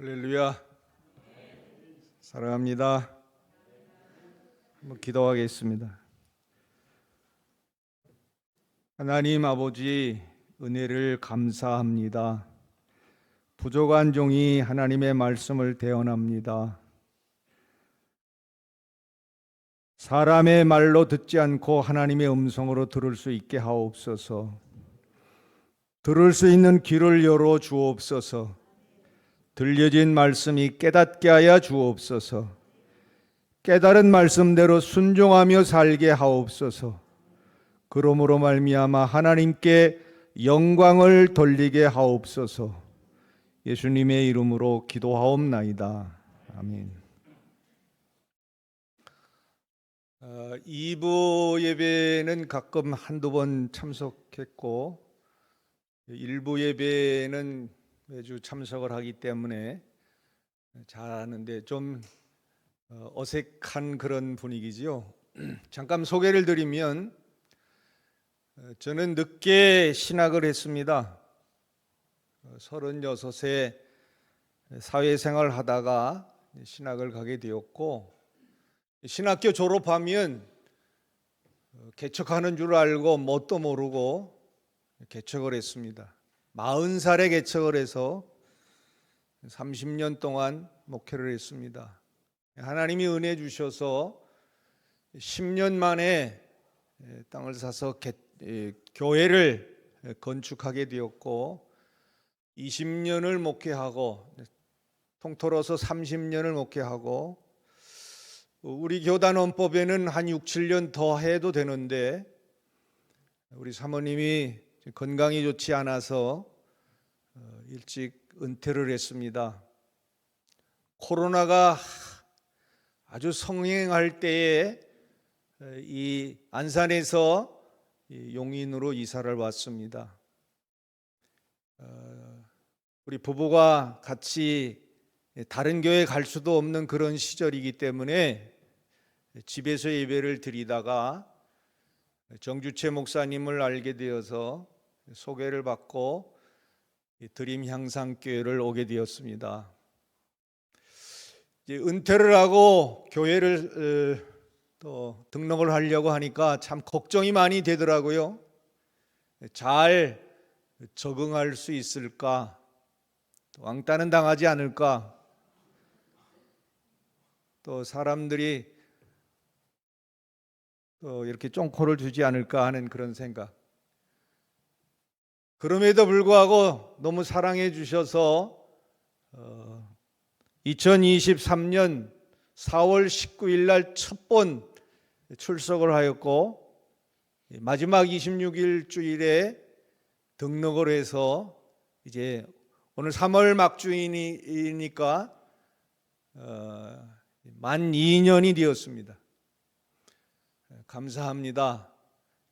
할렐루야. 사랑합니다. 한번 기도하겠습니다. 하나님 아버지, 은혜를 감사합니다. 부족한 종이 하나님의 말씀을 대언합니다. 사람의 말로 듣지 않고 하나님의 음성으로 들을 수 있게 하옵소서. 들을 수 있는 귀를 열어 주옵소서. 들려진 말씀이 깨닫게 하여 주옵소서. 깨달은 말씀대로 순종하며 살게 하옵소서. 그러므로 말미암아 하나님께 영광을 돌리게 하옵소서. 예수님의 이름으로 기도하옵나이다. 아멘. 2부 예배는 가끔 한두 번 참석했고 1부 예배는 매주 참석을 하기 때문에 잘하는데 좀 어색한 그런 분위기지요. 잠깐 소개를 드리면 저는 늦게 신학을 했습니다. 36세 사회생활 하다가 신학을 가게 되었고, 신학교 졸업하면 개척하는 줄 알고 뭣도 모르고 개척을 했습니다. 40살에 개척을 해서 30년 동안 목회를 했습니다. 하나님이 은혜 주셔서 10년 만에 땅을 사서 교회를 건축하게 되었고 20년을 목회하고 통틀어서 30년을 목회하고 우리 교단 원법에는 한 6, 7년 더 해도 되는데 우리 사모님이 건강이 좋지 않아서 일찍 은퇴를 했습니다. 코로나가 아주 성행할 때에 이 안산에서 용인으로 이사를 왔습니다. 우리 부부가 같이 다른 교회 갈 수도 없는 그런 시절이기 때문에 집에서 예배를 드리다가 정주채 목사님을 알게 되어서 소개를 받고 드림 향상교회를 오게 되었습니다. 이제 은퇴를 하고 교회를 또 등록을 하려고 하니까 참 걱정이 많이 되더라고요. 잘 적응할 수 있을까? 왕따는 당하지 않을까? 또 사람들이 또 이렇게 쫑코를 주지 않을까 하는 그런 생각. 그럼에도 불구하고 너무 사랑해 주셔서 2023년 4월 19일 날 첫 번 출석을 하였고 마지막 26일 주일에 등록을 해서 이제 오늘 3월 막주이니까 만 2년이 되었습니다. 감사합니다.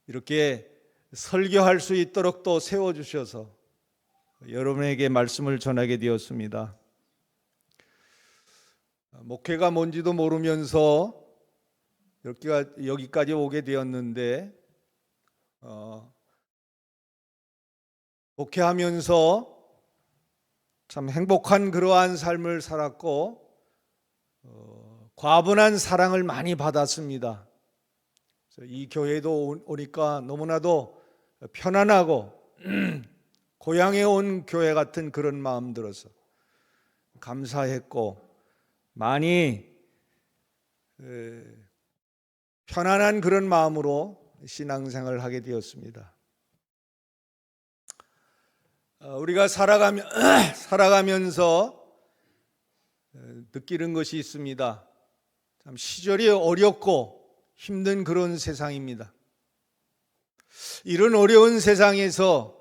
이렇게 설교할 수 있도록 또 세워주셔서 여러분에게 말씀을 전하게 되었습니다. 목회가 뭔지도 모르면서 여기까지 오게 되었는데 목회하면서 참 행복한 그러한 삶을 살았고 과분한 사랑을 많이 받았습니다. 이 교회도 오니까 너무나도 편안하고 고향에 온 교회 같은 그런 마음 들어서 감사했고 많이 편안한 그런 마음으로 신앙생활을 하게 되었습니다. 우리가 살아가면서 느끼는 것이 있습니다. 참 시절이 어렵고 힘든 그런 세상입니다. 이런 어려운 세상에서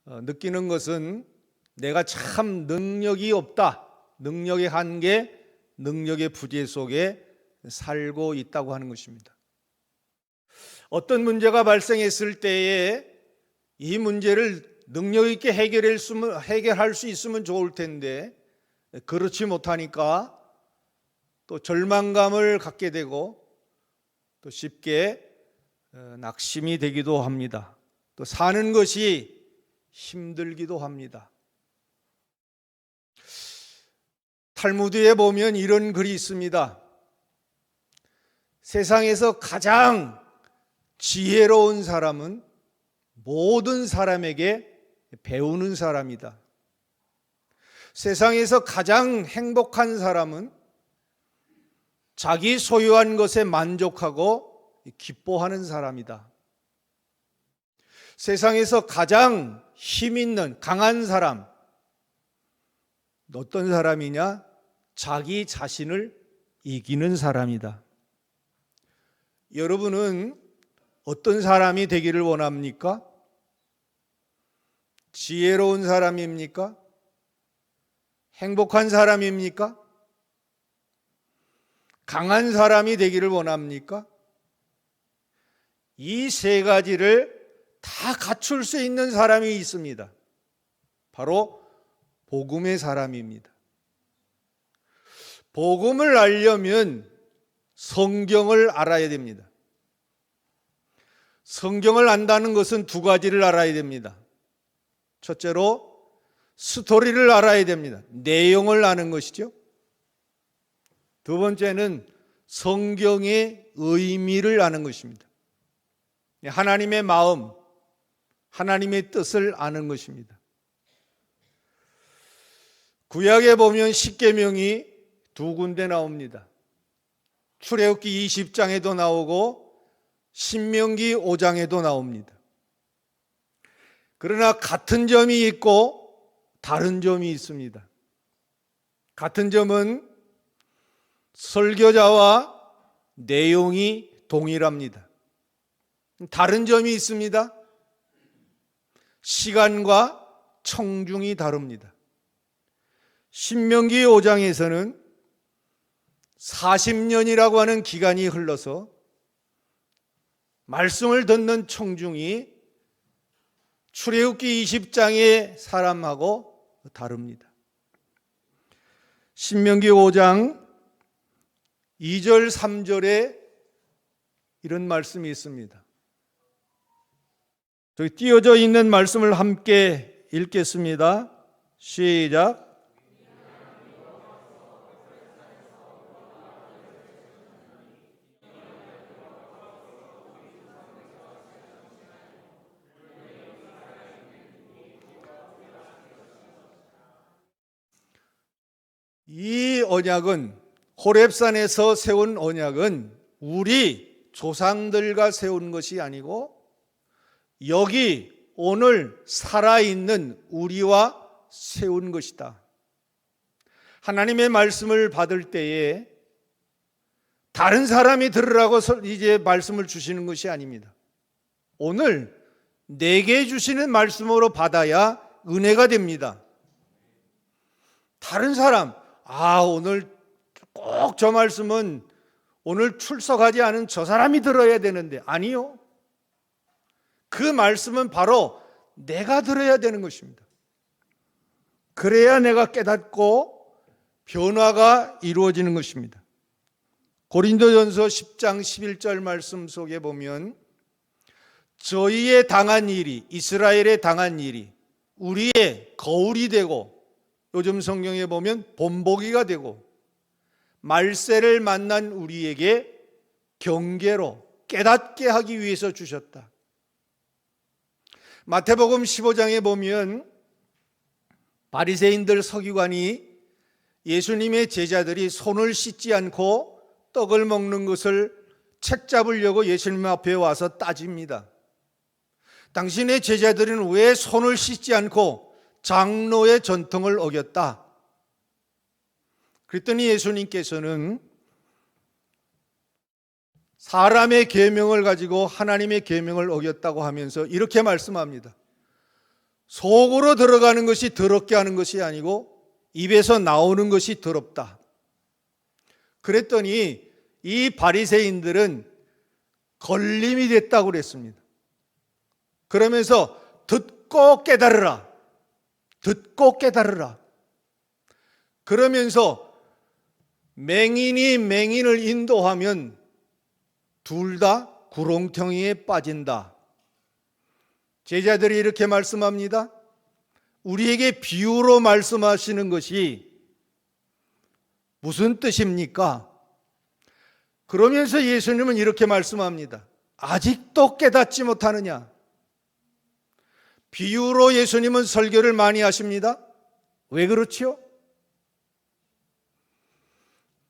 느끼는 것은 내가 참 능력이 없다, 능력의 한계, 능력의 부재 속에 살고 있다고 하는 것입니다. 어떤 문제가 발생했을 때에 이 문제를 능력 있게 해결할 수 있으면 좋을 텐데 그렇지 못하니까 또 절망감을 갖게 되고 또 쉽게 낙심이 되기도 합니다. 또 사는 것이 힘들기도 합니다. 탈무드에 보면 이런 글이 있습니다. 세상에서 가장 지혜로운 사람은 모든 사람에게 배우는 사람이다. 세상에서 가장 행복한 사람은 자기 소유한 것에 만족하고 기뻐하는 사람이다. 세상에서 가장 힘 있는 강한 사람, 어떤 사람이냐? 자기 자신을 이기는 사람이다. 여러분은 어떤 사람이 되기를 원합니까? 지혜로운 사람입니까? 행복한 사람입니까? 강한 사람이 되기를 원합니까? 이 세 가지를 다 갖출 수 있는 사람이 있습니다. 바로 복음의 사람입니다. 복음을 알려면 성경을 알아야 됩니다. 성경을 안다는 것은 두 가지를 알아야 됩니다. 첫째로 스토리를 알아야 됩니다. 내용을 아는 것이죠. 두 번째는 성경의 의미를 아는 것입니다. 하나님의 마음, 하나님의 뜻을 아는 것입니다. 구약에 보면 십계명이 두 군데 나옵니다. 출애굽기 20장에도 나오고 신명기 5장에도 나옵니다. 그러나 같은 점이 있고 다른 점이 있습니다. 같은 점은 설교자와 내용이 동일합니다. 다른 점이 있습니다. 시간과 청중이 다릅니다. 신명기 5장에서는 40년이라고 하는 기간이 흘러서 말씀을 듣는 청중이 출애굽기 20장의 사람하고 다릅니다. 신명기 5장 2절 3절에 이런 말씀이 있습니다. 저기 띄어져 있는 말씀을 함께 읽겠습니다. 시작. 이 언약은, 호렙산에서 세운 언약은 우리 조상들과 세운 것이 아니고 여기 오늘 살아있는 우리와 세운 것이다. 하나님의 말씀을 받을 때에 다른 사람이 들으라고 이제 말씀을 주시는 것이 아닙니다. 오늘 내게 주시는 말씀으로 받아야 은혜가 됩니다. 다른 사람, 오늘 꼭 저 말씀은 오늘 출석하지 않은 저 사람이 들어야 되는데, 아니요. 그 말씀은 바로 내가 들어야 되는 것입니다. 그래야 내가 깨닫고 변화가 이루어지는 것입니다. 고린도전서 10장 11절 말씀 속에 보면 저희의 당한 일이, 이스라엘에 당한 일이 우리의 거울이 되고, 요즘 성경에 보면 본보기가 되고, 말세를 만난 우리에게 경계로 깨닫게 하기 위해서 주셨다. 마태복음 15장에 보면 바리새인들 서기관이 예수님의 제자들이 손을 씻지 않고 떡을 먹는 것을 책잡으려고 예수님 앞에 와서 따집니다. 당신의 제자들은 왜 손을 씻지 않고 장로의 전통을 어겼다? 그랬더니 예수님께서는 사람의 계명을 가지고 하나님의 계명을 어겼다고 하면서 이렇게 말씀합니다. 속으로 들어가는 것이 더럽게 하는 것이 아니고 입에서 나오는 것이 더럽다. 그랬더니 이 바리새인들은 걸림이 됐다고 그랬습니다. 그러면서 듣고 깨달으라. 듣고 깨달으라. 그러면서 맹인이 맹인을 인도하면 둘 다 구렁텅이에 빠진다. 제자들이 이렇게 말씀합니다. 우리에게 비유로 말씀하시는 것이 무슨 뜻입니까? 그러면서 예수님은 이렇게 말씀합니다. 아직도 깨닫지 못하느냐? 비유로 예수님은 설교를 많이 하십니다. 왜 그렇지요?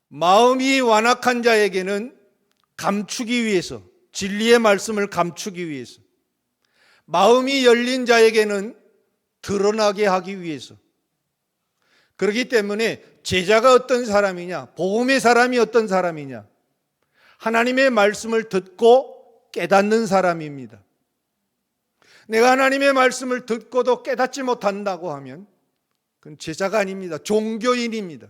마음이 완악한 자에게는 감추기 위해서, 진리의 말씀을 감추기 위해서, 마음이 열린 자에게는 드러나게 하기 위해서. 그렇기 때문에 제자가 어떤 사람이냐, 복음의 사람이 어떤 사람이냐, 하나님의 말씀을 듣고 깨닫는 사람입니다. 내가 하나님의 말씀을 듣고도 깨닫지 못한다고 하면 그건 제자가 아닙니다. 종교인입니다.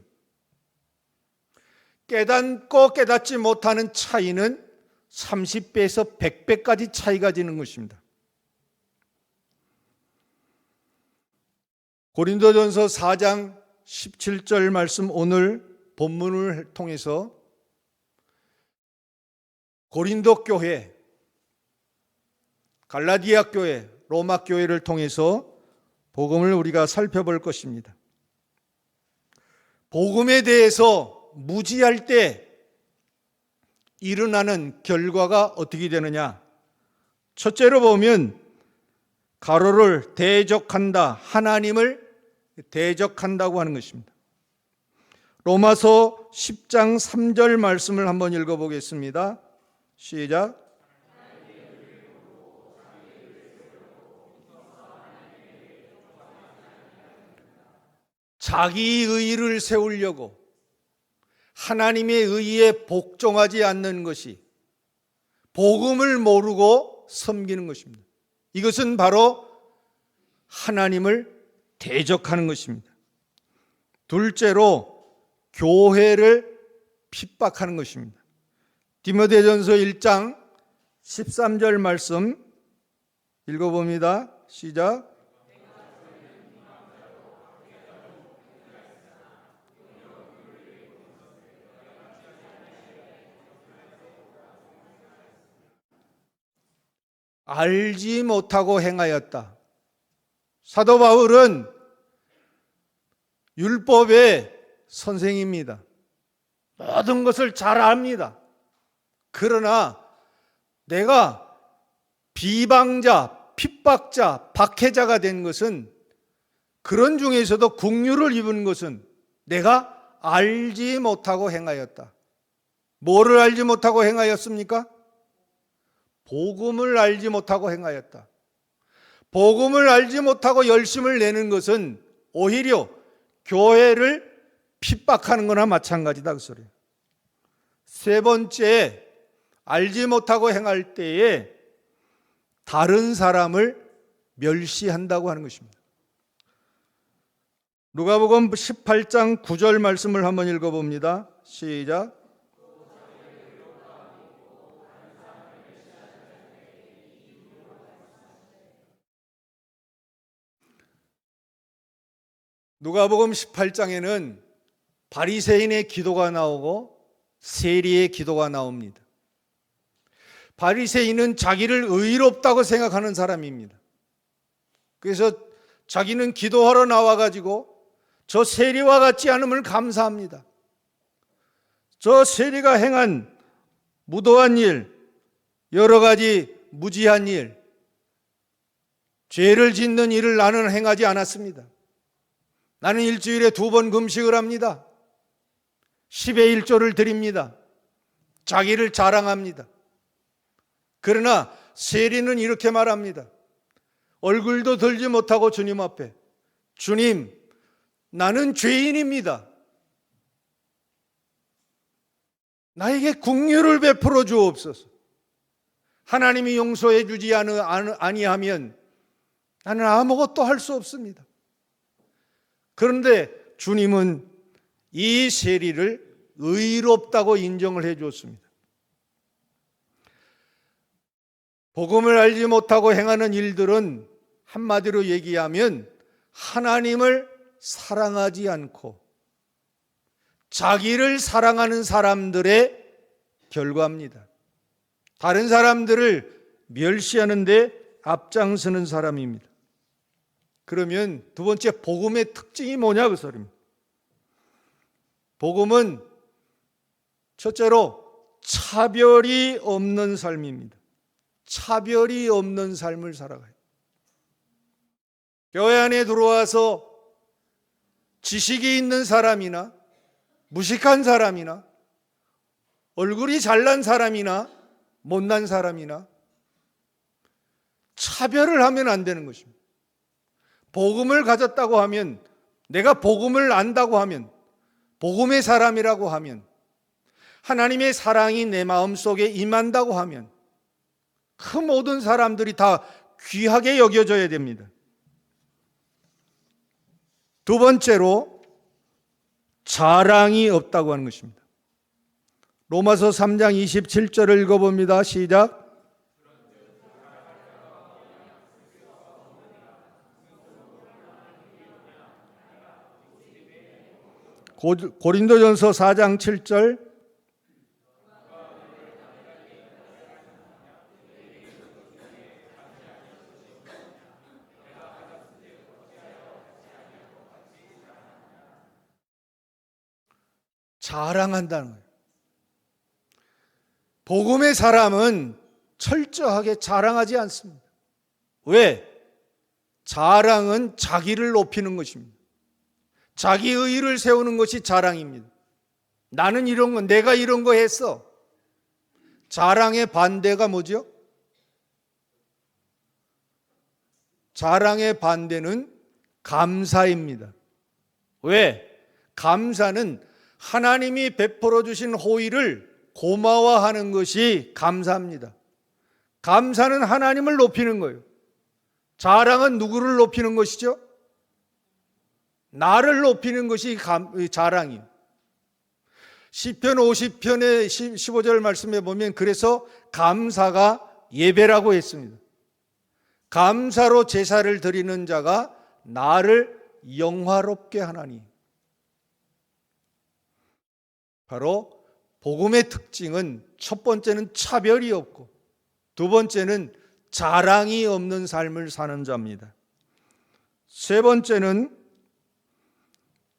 깨닫고 깨닫지 못하는 차이는 30배에서 100배까지 차이가 지는 것입니다. 고린도전서 4장 17절 말씀, 오늘 본문을 통해서 고린도 교회, 갈라디아 교회, 로마 교회를 통해서 복음을 우리가 살펴볼 것입니다. 복음에 대해서 무지할 때 일어나는 결과가 어떻게 되느냐? 첫째로 보면 가로를 대적한다, 하나님을 대적한다고 하는 것입니다. 로마서 10장 3절 말씀을 한번 읽어보겠습니다. 시작. 자기 의의를 세우려고 하나님의 의의에 복종하지 않는 것이 복음을 모르고 섬기는 것입니다. 이것은 바로 하나님을 대적하는 것입니다. 둘째로 교회를 핍박하는 것입니다. 디모데전서 1장 13절 말씀 읽어봅니다. 시작. 알지 못하고 행하였다. 사도 바울은 율법의 선생입니다. 모든 것을 잘 압니다. 그러나 내가 비방자, 핍박자, 박해자가 된 것은, 그런 중에서도 국류를 입은 것은 내가 알지 못하고 행하였다. 뭐를 알지 못하고 행하였습니까? 복음을 알지 못하고 행하였다. 복음을 알지 못하고 열심을 내는 것은 오히려 교회를 핍박하는 거나 마찬가지다, 그 소리예요. 세 번째, 알지 못하고 행할 때에 다른 사람을 멸시한다고 하는 것입니다. 누가복음 18장 9절 말씀을 한번 읽어봅니다. 시작. 누가복음 18장에는 바리새인의 기도가 나오고 세리의 기도가 나옵니다. 바리새인은 자기를 의롭다고 생각하는 사람입니다. 그래서 자기는 기도하러 나와가지고 저 세리와 같지 않음을 감사합니다. 저 세리가 행한 무도한 일, 여러 가지 무지한 일, 죄를 짓는 일을 나는 행하지 않았습니다. 나는 일주일에 2번 금식을 합니다. 10의 1조를 드립니다. 자기를 자랑합니다. 그러나 세리는 이렇게 말합니다. 얼굴도 들지 못하고 주님 앞에, 주님, 나는 죄인입니다. 나에게 긍휼을 베풀어 주옵소서. 하나님이 용서해 주지 아니하면 나는 아무것도 할 수 없습니다. 그런데 주님은 이 세리를 의롭다고 인정을 해 주었습니다. 복음을 알지 못하고 행하는 일들은 한마디로 얘기하면 하나님을 사랑하지 않고 자기를 사랑하는 사람들의 결과입니다. 다른 사람들을 멸시하는 데 앞장서는 사람입니다. 그러면 두 번째, 복음의 특징이 뭐냐 그 소리입니다. 복음은 첫째로 차별이 없는 삶입니다. 차별이 없는 삶을 살아가요. 교회 안에 들어와서 지식이 있는 사람이나 무식한 사람이나 얼굴이 잘난 사람이나 못난 사람이나 차별을 하면 안 되는 것입니다. 복음을 가졌다고 하면, 내가 복음을 안다고 하면, 복음의 사람이라고 하면, 하나님의 사랑이 내 마음속에 임한다고 하면 그 모든 사람들이 다 귀하게 여겨져야 됩니다. 두 번째로 자랑이 없다고 하는 것입니다. 로마서 3장 27절을 읽어봅니다. 시작. 고린도전서 4장 7절. 자랑한다는 거예요. 복음의 사람은 철저하게 자랑하지 않습니다. 왜? 자랑은 자기를 높이는 것입니다. 자기 의의를 세우는 것이 자랑입니다. 나는 이런 거, 내가 이런 거 했어. 자랑의 반대가 뭐죠? 자랑의 반대는 감사입니다. 왜? 감사는 하나님이 베풀어 주신 호의를 고마워하는 것이 감사입니다. 감사는 하나님을 높이는 거예요. 자랑은 누구를 높이는 것이죠? 나를 높이는 것이 자랑이에요. 시편 50편의 15절 말씀에 보면 그래서 감사가 예배라고 했습니다. 감사로 제사를 드리는 자가 나를 영화롭게 하나니. 바로 복음의 특징은 첫 번째는 차별이 없고 두 번째는 자랑이 없는 삶을 사는 자입니다. 세 번째는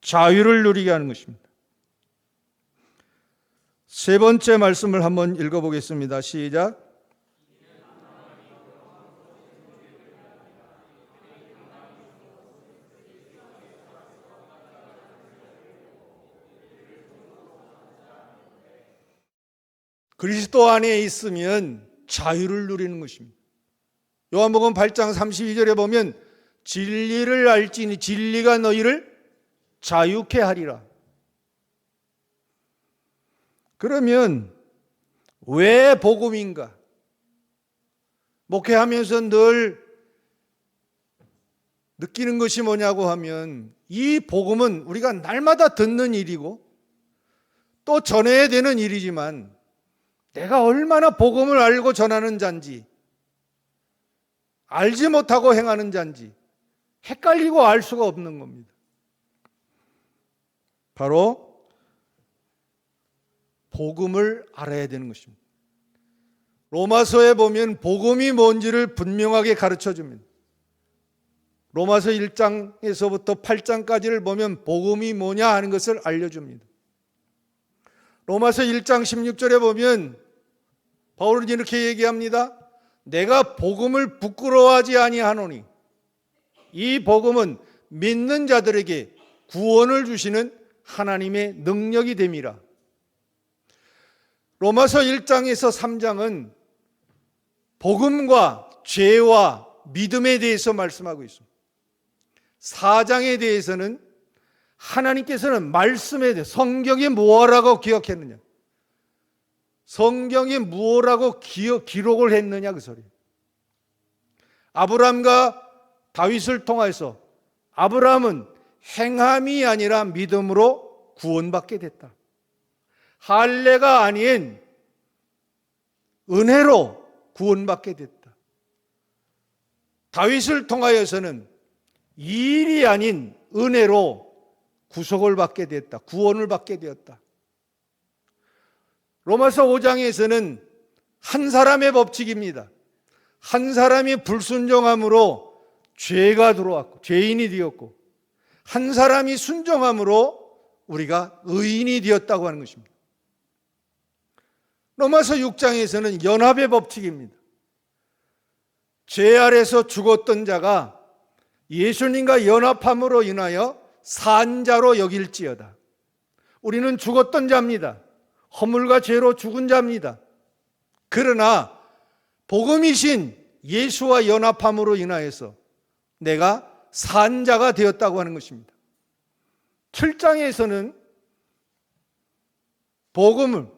자유를 누리게 하는 것입니다. 세 번째 말씀을 한번 읽어보겠습니다. 시작. 그리스도 안에 있으면 자유를 누리는 것입니다. 요한복음 8장 32절에 보면 진리를 알지니 진리가 너희를 자유케 하리라. 그러면 왜 복음인가? 목회하면서 늘 느끼는 것이 뭐냐고 하면 이 복음은 우리가 날마다 듣는 일이고 또 전해야 되는 일이지만 내가 얼마나 복음을 알고 전하는 자인지 알지 못하고 행하는 자인지 헷갈리고 알 수가 없는 겁니다. 바로 복음을 알아야 되는 것입니다. 로마서에 보면 복음이 뭔지를 분명하게 가르쳐 줍니다. 로마서 1장에서부터 8장까지를 보면 복음이 뭐냐 하는 것을 알려줍니다. 로마서 1장 16절에 보면 바울은 이렇게 얘기합니다. 내가 복음을 부끄러워하지 아니하노니 이 복음은 믿는 자들에게 구원을 주시는 하나님의 능력이 됨이라. 로마서 1장에서 3장은 복음과 죄와 믿음에 대해서 말씀하고 있습니다. 4장에 대해서는 하나님께서는 말씀에 대해 성경이 무엇이라고 기억했느냐, 성경이 무엇이라고 기록을 했느냐 그 소리예요. 아브라함과 다윗을 통해서 아브라함은 행함이 아니라 믿음으로 구원받게 됐다. 할례가 아닌 은혜로 구원받게 됐다. 다윗을 통하여서는 일이 아닌 은혜로 구속을 받게 됐다. 구원을 받게 되었다. 로마서 5장에서는 한 사람의 법칙입니다. 한 사람이 불순종함으로 죄가 들어왔고 죄인이 되었고 한 사람이 순종함으로 우리가 의인이 되었다고 하는 것입니다. 로마서 6장에서는 연합의 법칙입니다. 죄 아래서 죽었던 자가 예수님과 연합함으로 인하여 산 자로 여길지어다. 우리는 죽었던 자입니다. 허물과 죄로 죽은 자입니다. 그러나 복음이신 예수와 연합함으로 인하여서 내가 산 자가 되었다고 하는 것입니다. 7장에서는 복음을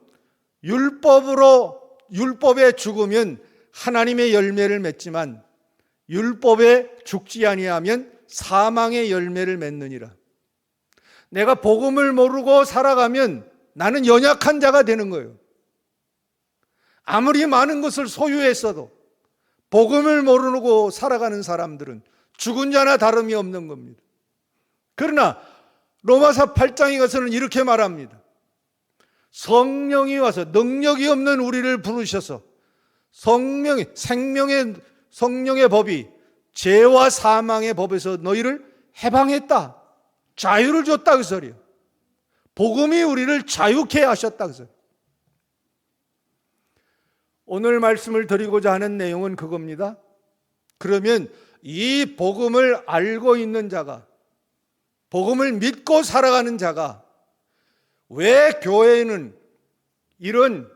율법에 죽으면 하나님의 열매를 맺지만 율법에 죽지 아니하면 사망의 열매를 맺느니라. 내가 복음을 모르고 살아가면 나는 연약한 자가 되는 거예요. 아무리 많은 것을 소유했어도 복음을 모르고 살아가는 사람들은 죽은 자나 다름이 없는 겁니다. 그러나 로마서 8장에 가서는 이렇게 말합니다. 성령이 와서 능력이 없는 우리를 부르셔서 성령의 법이 죄와 사망의 법에서 너희를 해방했다. 자유를 줬다 그 소리예요. 복음이 우리를 자유케 하셨다 그 소리예요. 오늘 말씀을 드리고자 하는 내용은 그겁니다. 그러면 이 복음을 알고 있는 자가, 복음을 믿고 살아가는 자가 왜 교회는 이런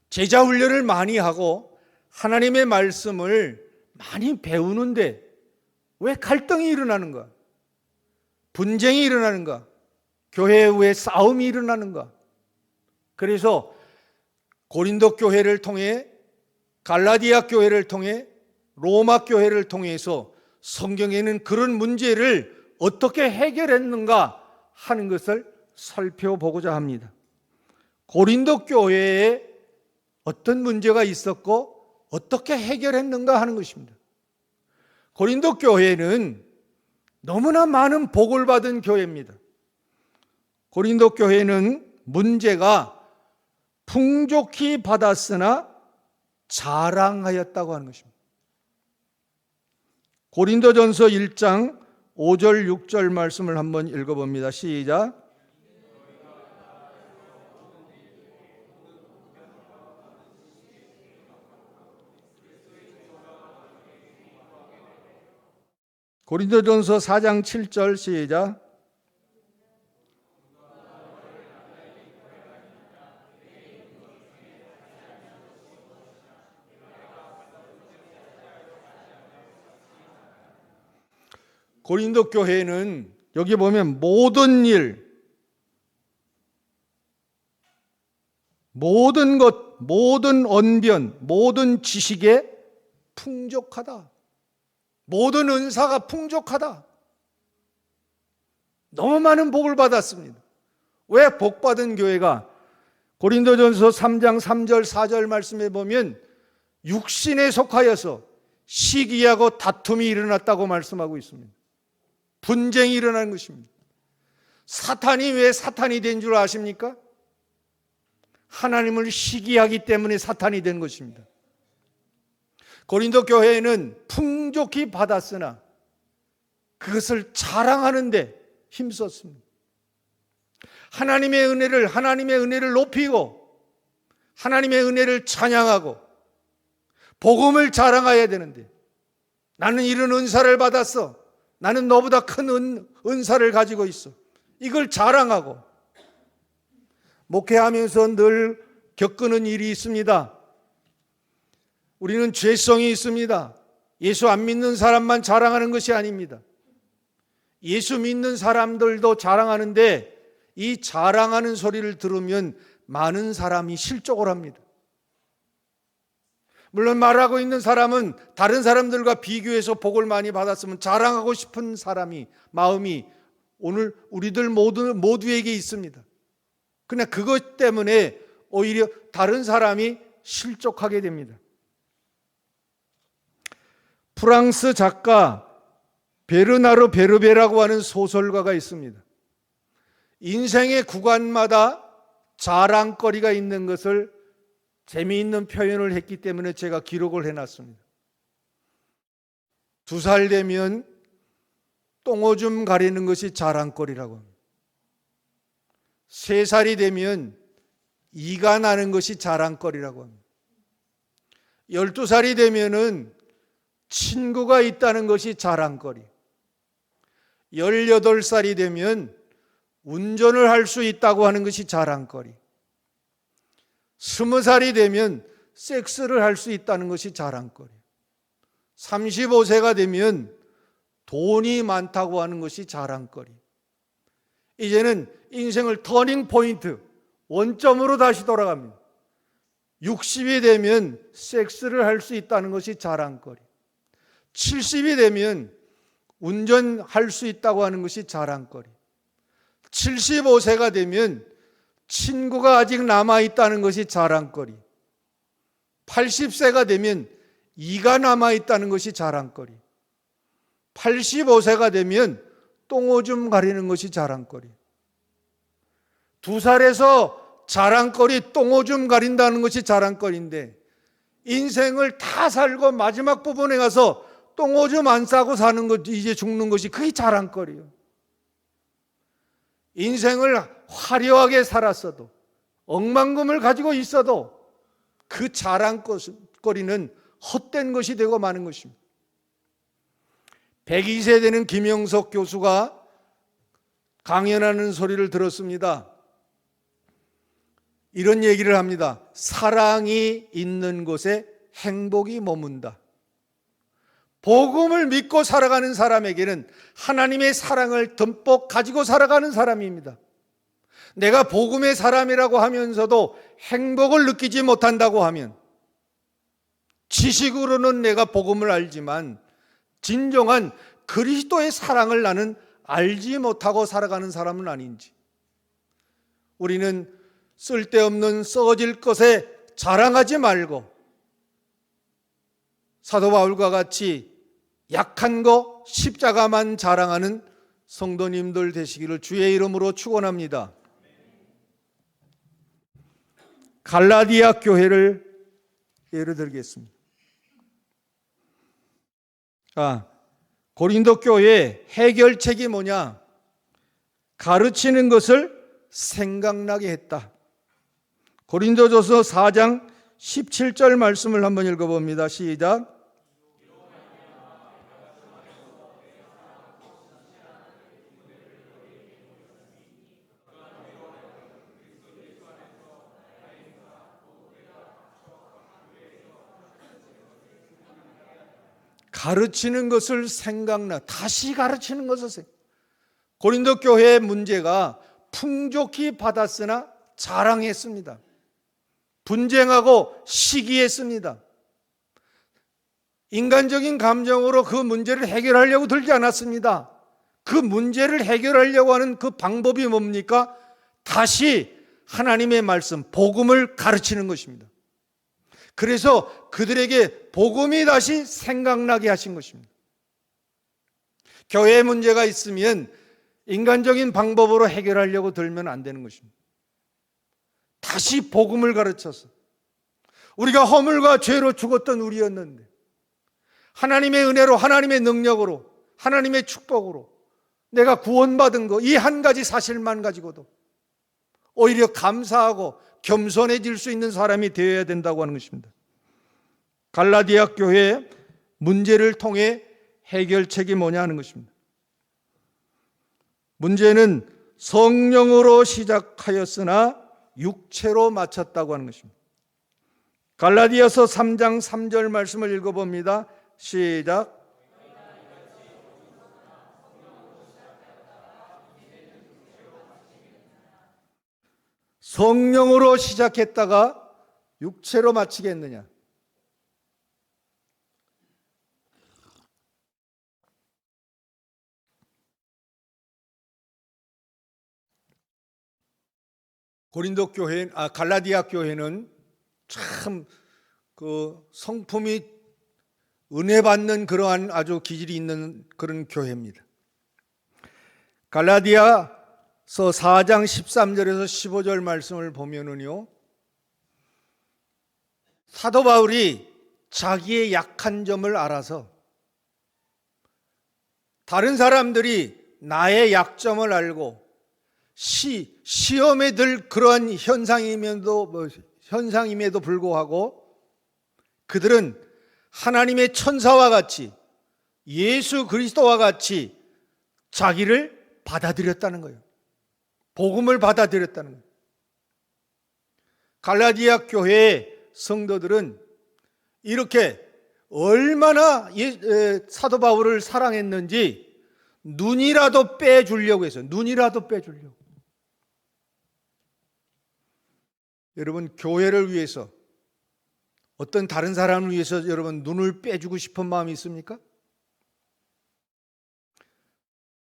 제자 훈련을 많이 하고 하나님의 말씀을 많이 배우는데 왜 갈등이 일어나는가? 분쟁이 일어나는가? 교회에 왜 싸움이 일어나는가? 그래서 고린도 교회를 통해, 갈라디아 교회를 통해, 로마 교회를 통해서 성경에는 그런 문제를 어떻게 해결했는가 하는 것을 살펴보고자 합니다. 고린도 교회에 어떤 문제가 있었고 어떻게 해결했는가 하는 것입니다. 고린도 교회는 너무나 많은 복을 받은 교회입니다. 고린도 교회는 문제가 풍족히 받았으나 자랑하였다고 하는 것입니다. 고린도전서 1장 5절 6절 말씀을 한번 읽어봅니다. 시작. 고린도전서 4장 7절 시작. 고린도 교회는 여기 보면 모든 일, 모든 것, 모든 언변, 모든 지식에 풍족하다. 모든 은사가 풍족하다. 너무 많은 복을 받았습니다. 왜 복받은 교회가 고린도전서 3장 3절 4절 말씀에 보면 육신에 속하여서 시기하고 다툼이 일어났다고 말씀하고 있습니다. 분쟁이 일어난 것입니다. 사탄이 왜 사탄이 된 줄 아십니까? 하나님을 시기하기 때문에 사탄이 된 것입니다. 고린도 교회는 풍족히 받았으나 그것을 자랑하는데 힘썼습니다. 하나님의 은혜를 높이고 하나님의 은혜를 찬양하고 복음을 자랑해야 되는데 나는 이런 은사를 받았어. 나는 너보다 큰 은사를 가지고 있어. 이걸 자랑하고 목회하면서 늘 겪는 일이 있습니다. 우리는 죄성이 있습니다. 예수 안 믿는 사람만 자랑하는 것이 아닙니다. 예수 믿는 사람들도 자랑하는데 이 자랑하는 소리를 들으면 많은 사람이 실족을 합니다. 물론 말하고 있는 사람은 다른 사람들과 비교해서 복을 많이 받았으면 자랑하고 싶은 마음이 오늘 우리들 모두에게 있습니다. 그러나 그것 때문에 오히려 다른 사람이 실족하게 됩니다. 프랑스 작가 베르나르 베르베라고 하는 소설가가 있습니다. 인생의 구간마다 자랑거리가 있는 것을 재미있는 표현을 했기 때문에 제가 기록을 해놨습니다. 2살 되면 똥오줌 가리는 것이 자랑거리라고 합니다. 3살이 되면 이가 나는 것이 자랑거리라고 합니다. 12살이 되면은 친구가 있다는 것이 자랑거리. 18살이 되면 운전을 할 수 있다고 하는 것이 자랑거리. 20살이 되면 섹스를 할 수 있다는 것이 자랑거리. 35세가 되면 돈이 많다고 하는 것이 자랑거리. 이제는 인생을 터닝 포인트, 원점으로 다시 돌아갑니다. 60이 되면 섹스를 할 수 있다는 것이 자랑거리. 70이 되면 운전할 수 있다고 하는 것이 자랑거리. 75세가 되면 친구가 아직 남아있다는 것이 자랑거리. 80세가 되면 이가 남아있다는 것이 자랑거리. 85세가 되면 똥오줌 가리는 것이 자랑거리. 2살에서 자랑거리 똥오줌 가린다는 것이 자랑거리인데, 인생을 다 살고 마지막 부분에 가서 똥오줌 안 싸고 사는 것, 이제 죽는 것이 그게 자랑거리예요. 인생을 화려하게 살았어도, 억만금을 가지고 있어도 그 자랑거리는 헛된 것이 되고 마는 것입니다. 102세 되는 김영석 교수가 강연하는 소리를 들었습니다. 이런 얘기를 합니다. 사랑이 있는 곳에 행복이 머문다. 복음을 믿고 살아가는 사람에게는 하나님의 사랑을 듬뿍 가지고 살아가는 사람입니다. 내가 복음의 사람이라고 하면서도 행복을 느끼지 못한다고 하면, 지식으로는 내가 복음을 알지만 진정한 그리스도의 사랑을 나는 알지 못하고 살아가는 사람은 아닌지, 우리는 쓸데없는 썩어질 것에 자랑하지 말고 사도 바울과 같이 약한 거 십자가만 자랑하는 성도님들 되시기를 주의 이름으로 축원합니다. 갈라디아 교회를 예를 들겠습니다. 고린도 교회의 해결책이 뭐냐? 가르치는 것을 생각나게 했다. 고린도전서 4장 17절 말씀을 한번 읽어봅니다. 시작. 가르치는 것을 생각나, 다시 가르치는 것을 고린도 교회의 문제가 풍족히 받았으나 자랑했습니다. 분쟁하고 시기했습니다. 인간적인 감정으로 그 문제를 해결하려고 들지 않았습니다. 그 문제를 해결하려고 하는 그 방법이 뭡니까? 다시 하나님의 말씀, 복음을 가르치는 것입니다. 그래서 그들에게 복음이 다시 생각나게 하신 것입니다. 교회에 문제가 있으면 인간적인 방법으로 해결하려고 들면 안 되는 것입니다. 다시 복음을 가르쳐서, 우리가 허물과 죄로 죽었던 우리였는데 하나님의 은혜로, 하나님의 능력으로, 하나님의 축복으로 내가 구원받은 거, 이 한 가지 사실만 가지고도 오히려 감사하고 겸손해질 수 있는 사람이 되어야 된다고 하는 것입니다. 갈라디아 교회의 문제를 통해 해결책이 뭐냐 하는 것입니다. 문제는 성령으로 시작하였으나 육체로 마쳤다고 하는 것입니다. 갈라디아서 3장 3절 말씀을 읽어봅니다. 시작. 성령으로 시작했다가 육체로 마치겠느냐? 갈라디아 교회는 참 그 성품이 은혜 받는 그러한 아주 기질이 있는 그런 교회입니다. 갈라디아서 4장 13절에서 15절 말씀을 보면은요, 사도 바울이 자기의 약한 점을 알아서 다른 사람들이 나의 약점을 알고 시험에 들 그러한 현상임에도 불구하고 그들은 하나님의 천사와 같이 예수 그리스도와 같이 자기를 받아들였다는 거예요. 복음을 받아들였다는 거예요. 갈라디아 교회의 성도들은 이렇게 얼마나 사도 바울을 사랑했는지 눈이라도 빼주려고 했어요. 눈이라도 빼주려고. 여러분, 교회를 위해서, 어떤 다른 사람을 위해서 여러분 눈을 빼주고 싶은 마음이 있습니까?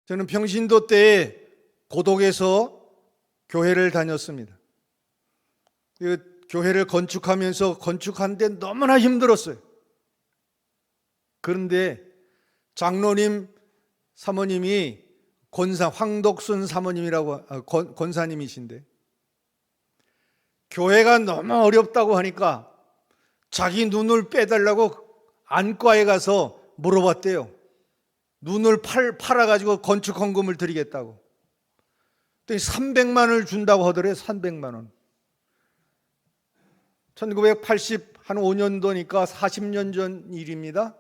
저는 평신도 때에 고독에서 교회를 다녔습니다. 교회를 건축하는데 너무나 힘들었어요. 그런데 장로님 사모님이 황덕순 사모님이라고 권사님이신데, 교회가 너무 어렵다고 하니까 자기 눈을 빼달라고 안과에 가서 물어봤대요. 눈을 팔아가지고 건축 헌금을 드리겠다고. 300만 원을 준다고 하더래요. 300만 원. 1985년도니까 40년 전 일입니다.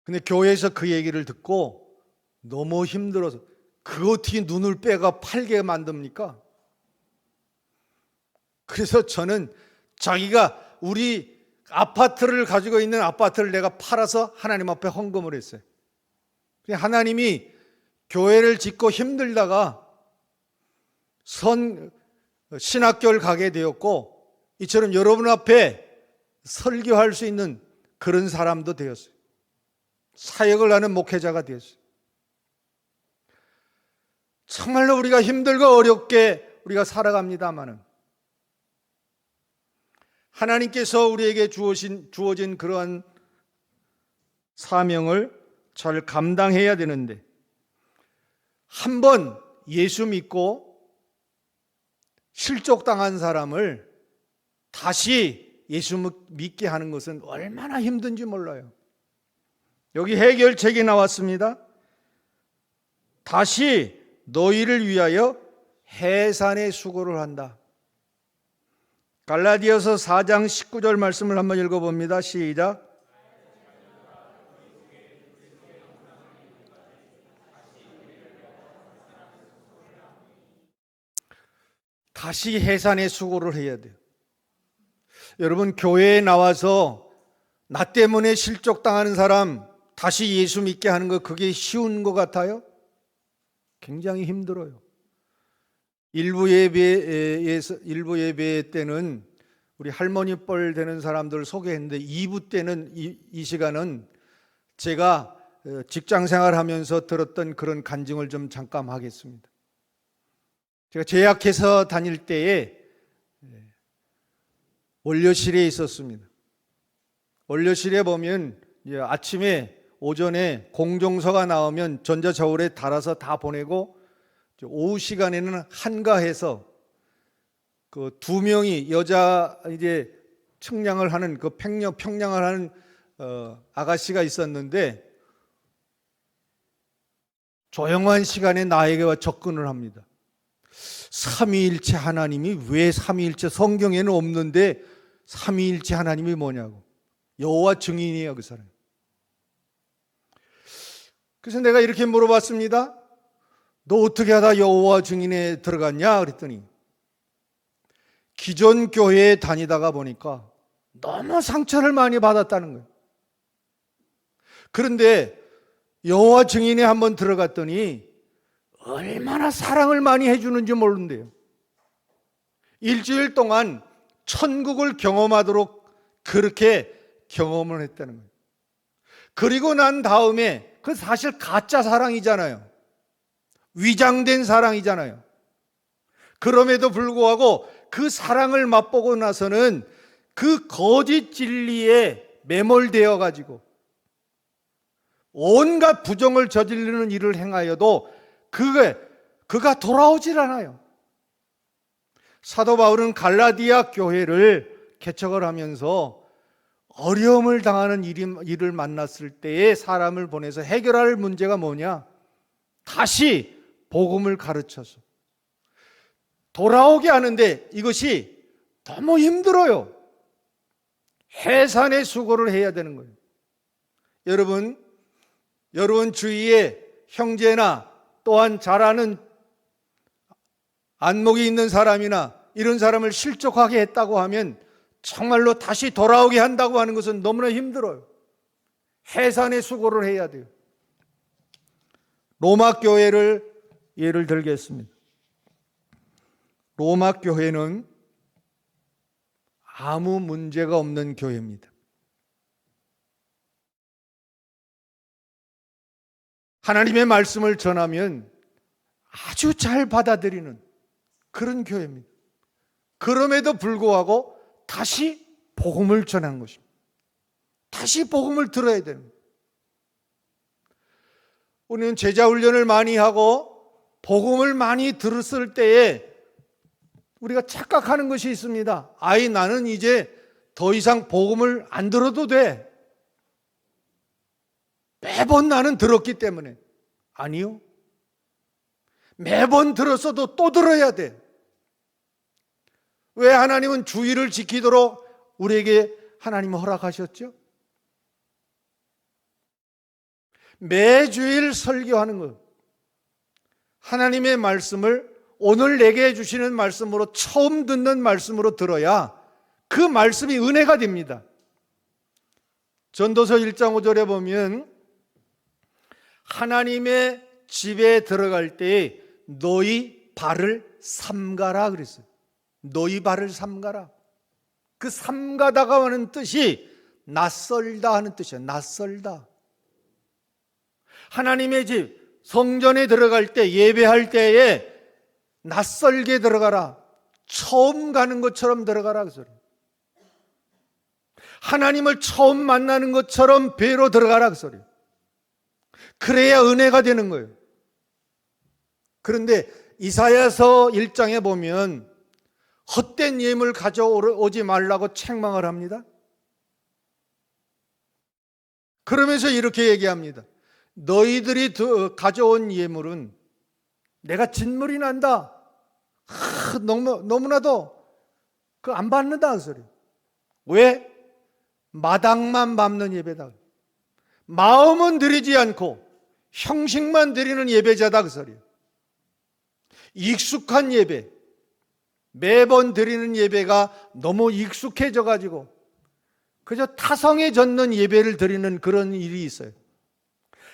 근데 교회에서 그 얘기를 듣고 너무 힘들어서, 그 어떻게 눈을 빼가 팔게 만듭니까? 그래서 저는 자기가 우리 아파트를 가지고 있는 아파트를 내가 팔아서 하나님 앞에 헌금을 했어요. 하나님이 교회를 짓고 힘들다가 신학교를 가게 되었고, 이처럼 여러분 앞에 설교할 수 있는 그런 사람도 되었어요. 사역을 하는 목회자가 되었어요. 정말로 우리가 힘들고 어렵게 우리가 살아갑니다마는 하나님께서 우리에게 주어진 그러한 사명을 잘 감당해야 되는데, 한번 예수 믿고 실족당한 사람을 다시 예수 믿게 하는 것은 얼마나 힘든지 몰라요. 여기 해결책이 나왔습니다. 다시 너희를 위하여 해산의 수고를 한다. 갈라디아서 4장 19절 말씀을 한번 읽어봅니다. 시작. 다시 해산의 수고를 해야 돼요. 여러분, 교회에 나와서 나 때문에 실족당하는 사람 다시 예수 믿게 하는 거, 그게 쉬운 것 같아요? 굉장히 힘들어요. 일부 예배 때는 우리 할머니 뻘 되는 사람들을 소개했는데, 2부 때는 이 시간은 제가 직장 생활하면서 들었던 그런 간증을 좀 잠깐 하겠습니다. 제가 제약회사 다닐 때에 원료실에 있었습니다. 원료실에 보면 아침에 오전에 공정서가 나오면 전자저울에 달아서 다 보내고, 오후 시간에는 한가해서 그 2명이 여자 청량을 하는 평량을 하는 아가씨가 있었는데, 조용한 시간에 나에게 와 접근을 합니다. 삼위일체 하나님이 왜 삼위일체, 성경에는 없는데 삼위일체 하나님이 뭐냐고. 여호와 증인이에요, 그 사람. 그래서 내가 이렇게 물어봤습니다. 너 어떻게 하다 여호와 증인에 들어갔냐? 그랬더니 기존 교회에 다니다가 보니까 너무 상처를 많이 받았다는 거예요. 그런데 여호와 증인에 한번 들어갔더니 얼마나 사랑을 많이 해주는지 모른대요. 일주일 동안 천국을 경험하도록 그렇게 경험을 했다는 거예요. 그리고 난 다음에, 그 사실 가짜 사랑이잖아요. 위장된 사랑이잖아요. 그럼에도 불구하고 그 사랑을 맛보고 나서는 그 거짓 진리에 매몰되어 가지고 온갖 부정을 저지르는 일을 행하여도 그가 돌아오질 않아요. 사도 바울은 갈라디아 교회를 개척을 하면서 어려움을 당하는 일을 만났을 때에 사람을 보내서 해결할 문제가 뭐냐? 다시 복음을 가르쳐서 돌아오게 하는데 이것이 너무 힘들어요. 해산의 수고를 해야 되는 거예요. 여러분 주위에 형제나 또한 잘 아는 안목이 있는 사람이나 이런 사람을 실족하게 했다고 하면 정말로 다시 돌아오게 한다고 하는 것은 너무나 힘들어요. 해산의 수고를 해야 돼요. 로마 교회를 예를 들겠습니다. 로마 교회는 아무 문제가 없는 교회입니다. 하나님의 말씀을 전하면 아주 잘 받아들이는 그런 교회입니다. 그럼에도 불구하고 다시 복음을 전한 것입니다. 다시 복음을 들어야 되는 거예요. 우리는 제자 훈련을 많이 하고 복음을 많이 들었을 때에 우리가 착각하는 것이 있습니다. 나는 이제 더 이상 복음을 안 들어도 돼. 매번 나는 들었기 때문에. 아니요. 매번 들었어도 또 들어야 돼. 왜 하나님은 주의를 지키도록 우리에게 하나님은 허락하셨죠? 매주일 설교하는 것. 하나님의 말씀을 오늘 내게 주시는 말씀으로 처음 듣는 말씀으로 들어야 그 말씀이 은혜가 됩니다. 전도서 1장 5절에 보면 하나님의 집에 들어갈 때 너희 발을 삼가라 그랬어요. 너희 발을 삼가라. 그 삼가다가 하는 뜻이 낯설다 하는 뜻이에요. 낯설다. 하나님의 집 성전에 들어갈 때 예배할 때에 낯설게 들어가라. 처음 가는 것처럼 들어가라 그 소리예요. 하나님을 처음 만나는 것처럼 배로 들어가라 그 소리예요. 그래야 은혜가 되는 거예요. 그런데 이사야서 1장에 보면 헛된 예물 가져오지 말라고 책망을 합니다. 그러면서 이렇게 얘기합니다. 너희들이 가져온 예물은 내가 진물이 난다. 너무나도 안 받는다 그 소리. 왜? 마당만 밟는 예배다. 마음은 드리지 않고 형식만 드리는 예배자다 그 소리. 익숙한 예배, 매번 드리는 예배가 너무 익숙해져 가지고 그저 타성에 젖는 예배를 드리는 그런 일이 있어요.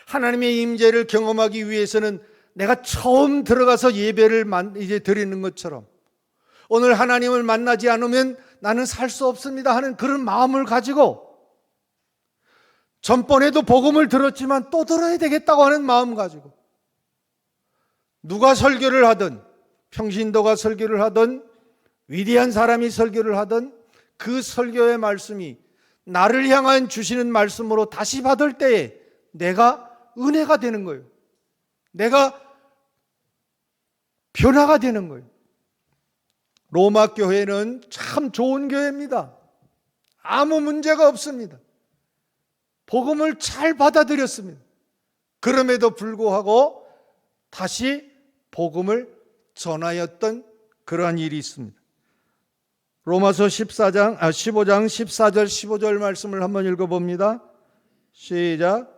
하나님의 임재를 경험하기 위해서는 내가 처음 들어가서 예배를 이제 드리는 것처럼 오늘 하나님을 만나지 않으면 나는 살 수 없습니다 하는 그런 마음을 가지고 전번에도 복음을 들었지만 또 들어야 되겠다고 하는 마음 가지고 누가 설교를 하든 평신도가 설교를 하든 위대한 사람이 설교를 하든 그 설교의 말씀이 나를 향한 주시는 말씀으로 다시 받을 때에 내가 은혜가 되는 거예요. 내가 변화가 되는 거예요. 로마 교회는 참 좋은 교회입니다. 아무 문제가 없습니다. 복음을 잘 받아들였습니다. 그럼에도 불구하고 다시 복음을 전하였던 그러한 일이 있습니다. 로마서 15장 14절 15절 말씀을 한번 읽어봅니다. 시작.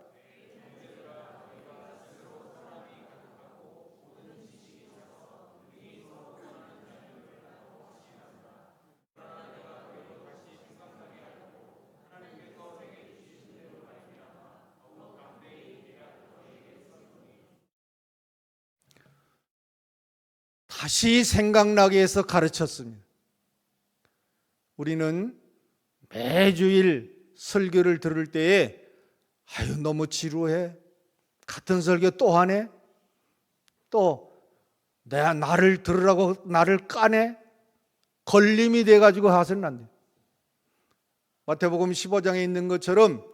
다시 생각나게 해서 가르쳤습니다. 우리는 매주일 설교를 들을 때에 너무 지루해. 같은 설교 또 하네. 또 내가 나를 들으라고 나를 까네. 걸림이 돼가지고 하서는 안 돼. 마태복음 15장에 있는 것처럼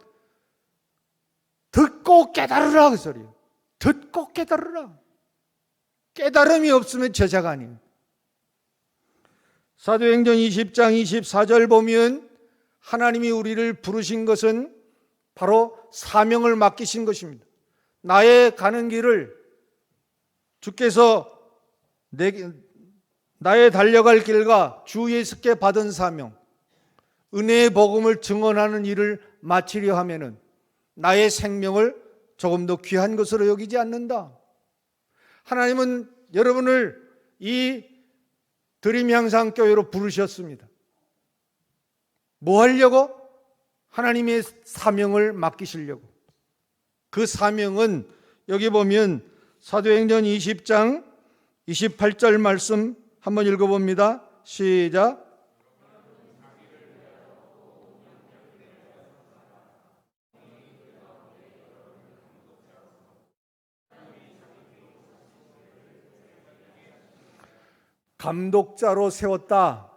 듣고 깨달으라 그 소리예요. 듣고 깨달으라. 깨달음이 없으면 제자가 아니에요. 사도행전 20장 24절 보면 하나님이 우리를 부르신 것은 바로 사명을 맡기신 것입니다. 나의 가는 길을 주께서 나의 달려갈 길과 주 예수께 받은 사명, 은혜의 복음을 증언하는 일을 마치려 하면은 나의 생명을 조금 더 귀한 것으로 여기지 않는다. 하나님은 여러분을 이 드림향상교회로 부르셨습니다. 뭐 하려고? 하나님의 사명을 맡기시려고. 그 사명은 여기 보면 사도행전 20장 28절 말씀 한번 읽어봅니다. 시작. 감독자로 세웠다,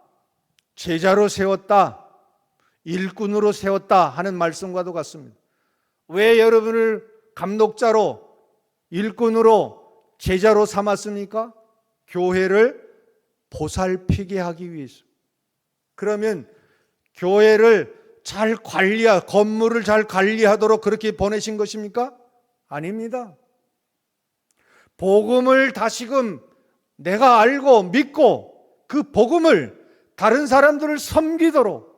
제자로 세웠다, 일꾼으로 세웠다 하는 말씀과도 같습니다. 왜 여러분을 감독자로, 일꾼으로, 제자로 삼았습니까? 교회를 보살피게 하기 위해서. 그러면 교회를 잘 건물을 잘 관리하도록 그렇게 보내신 것입니까? 아닙니다. 복음을 다시금 내가 알고 믿고 그 복음을 다른 사람들을 섬기도록,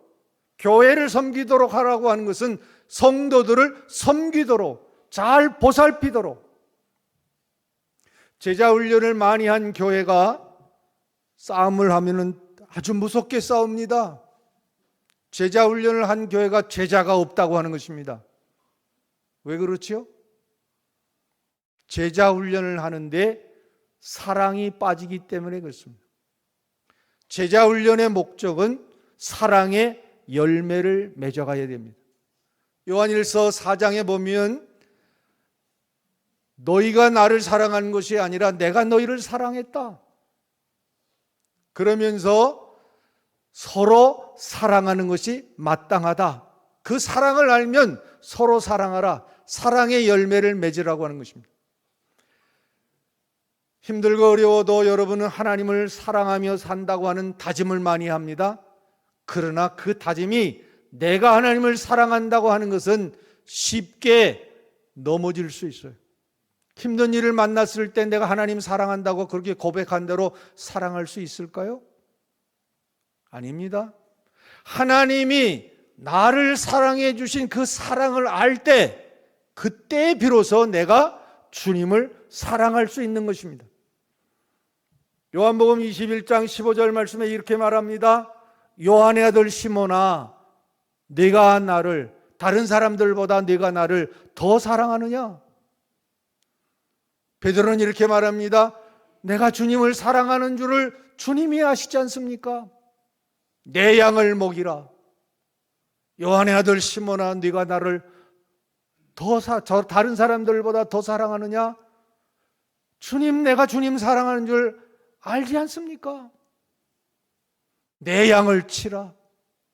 교회를 섬기도록 하라고 하는 것은 성도들을 섬기도록, 잘 보살피도록. 제자 훈련을 많이 한 교회가 싸움을 하면은 아주 무섭게 싸웁니다. 제자 훈련을 한 교회가 제자가 없다고 하는 것입니다. 왜 그렇죠? 제자 훈련을 하는데 사랑이 빠지기 때문에 그렇습니다. 제자 훈련의 목적은 사랑의 열매를 맺어가야 됩니다. 요한일서 4장에 보면 너희가 나를 사랑한 것이 아니라 내가 너희를 사랑했다. 그러면서 서로 사랑하는 것이 마땅하다. 그 사랑을 알면 서로 사랑하라. 사랑의 열매를 맺으라고 하는 것입니다. 힘들고 어려워도 여러분은 하나님을 사랑하며 산다고 하는 다짐을 많이 합니다. 그러나 그 다짐이 내가 하나님을 사랑한다고 하는 것은 쉽게 넘어질 수 있어요. 힘든 일을 만났을 때 내가 하나님 사랑한다고 그렇게 고백한 대로 사랑할 수 있을까요? 아닙니다. 하나님이 나를 사랑해 주신 그 사랑을 알 때, 그때 비로소 내가 주님을 사랑할 수 있는 것입니다. 요한복음 21장 15절 말씀에 이렇게 말합니다. 요한의 아들 시몬아, 네가 나를, 다른 사람들보다 네가 나를 더 사랑하느냐? 베드로는 이렇게 말합니다. 내가 주님을 사랑하는 줄을 주님이 아시지 않습니까? 내 양을 먹이라. 요한의 아들 시몬아, 네가 나를 다른 사람들보다 더 사랑하느냐? 내가 주님 사랑하는 줄 알지 않습니까? 내 양을 치라.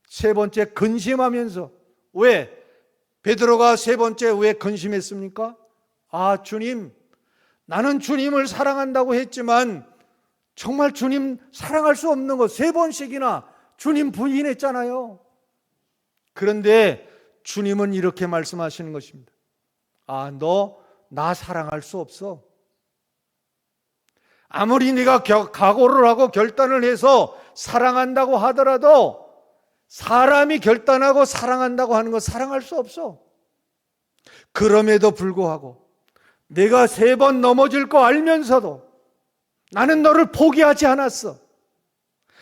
세 번째, 근심하면서. 왜? 베드로가 세 번째 왜 근심했습니까? 아, 주님, 나는 주님을 사랑한다고 했지만 정말 주님 사랑할 수 없는 것 세 번씩이나 주님 부인했잖아요. 그런데 주님은 이렇게 말씀하시는 것입니다. 아, 너 나 사랑할 수 없어. 아무리 네가 각오를 하고 결단을 해서 사랑한다고 하더라도 사람이 결단하고 사랑한다고 하는 거 사랑할 수 없어. 그럼에도 불구하고 내가 3번 넘어질 거 알면서도 나는 너를 포기하지 않았어.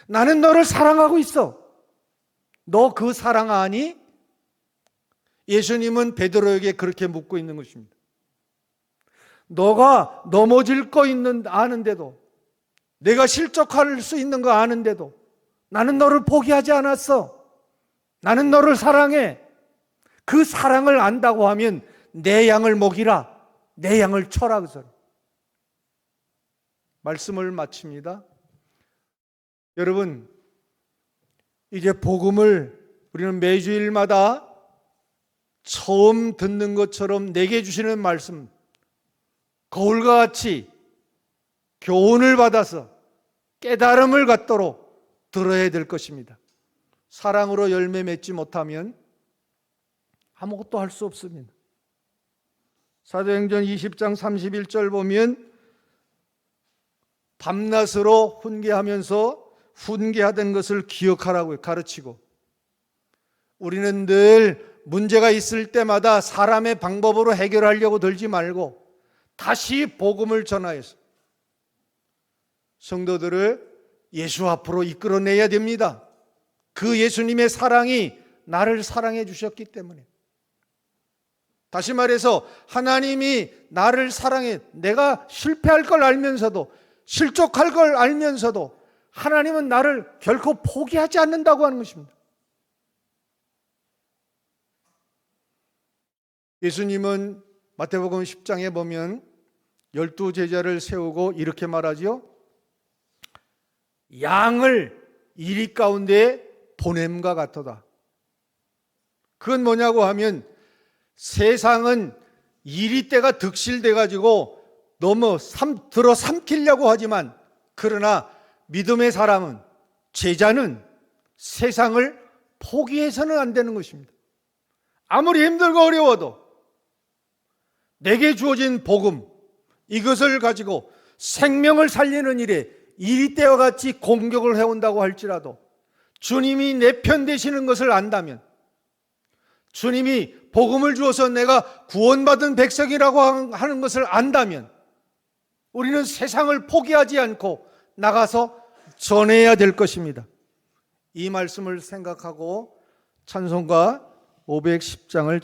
나는 너를 사랑하고 있어. 너 그 사랑 아니? 예수님은 베드로에게 그렇게 묻고 있는 것입니다. 너가 넘어질 거 아는데도, 내가 실족할 수 있는 거 아는데도 나는 너를 포기하지 않았어. 나는 너를 사랑해. 그 사랑을 안다고 하면 내 양을 먹이라. 내 양을 쳐라. 그 소리. 말씀을 마칩니다. 여러분, 이제 복음을 우리는 매주일마다 처음 듣는 것처럼 내게 주시는 말씀, 거울과 같이 교훈을 받아서 깨달음을 갖도록 들어야 될 것입니다. 사랑으로 열매 맺지 못하면 아무것도 할 수 없습니다. 사도행전 20장 31절 보면 밤낮으로 훈계하면서 훈계하던 것을 기억하라고 가르치고, 우리는 늘 문제가 있을 때마다 사람의 방법으로 해결하려고 들지 말고 다시 복음을 전하여서 성도들을 예수 앞으로 이끌어내야 됩니다. 그 예수님의 사랑이 나를 사랑해 주셨기 때문에. 다시 말해서 하나님이 나를 사랑해, 내가 실패할 걸 알면서도, 실족할 걸 알면서도 하나님은 나를 결코 포기하지 않는다고 하는 것입니다. 예수님은 마태복음 10장에 보면 12제자를 세우고 이렇게 말하지요. 양을 이리 가운데 보냄과 같도다. 그건 뭐냐고 하면, 세상은 이리때가 득실돼 가지고 너무 들어 삼키려고 하지만, 그러나 믿음의 사람은, 제자는 세상을 포기해서는 안 되는 것입니다. 아무리 힘들고 어려워도 내게 주어진 복음, 이것을 가지고 생명을 살리는 일에 이리때와 같이 공격을 해온다고 할지라도 주님이 내 편 되시는 것을 안다면, 주님이 복음을 주어서 내가 구원받은 백성이라고 하는 것을 안다면, 우리는 세상을 포기하지 않고 나가서 전해야 될 것입니다. 이 말씀을 생각하고 찬송가 510장을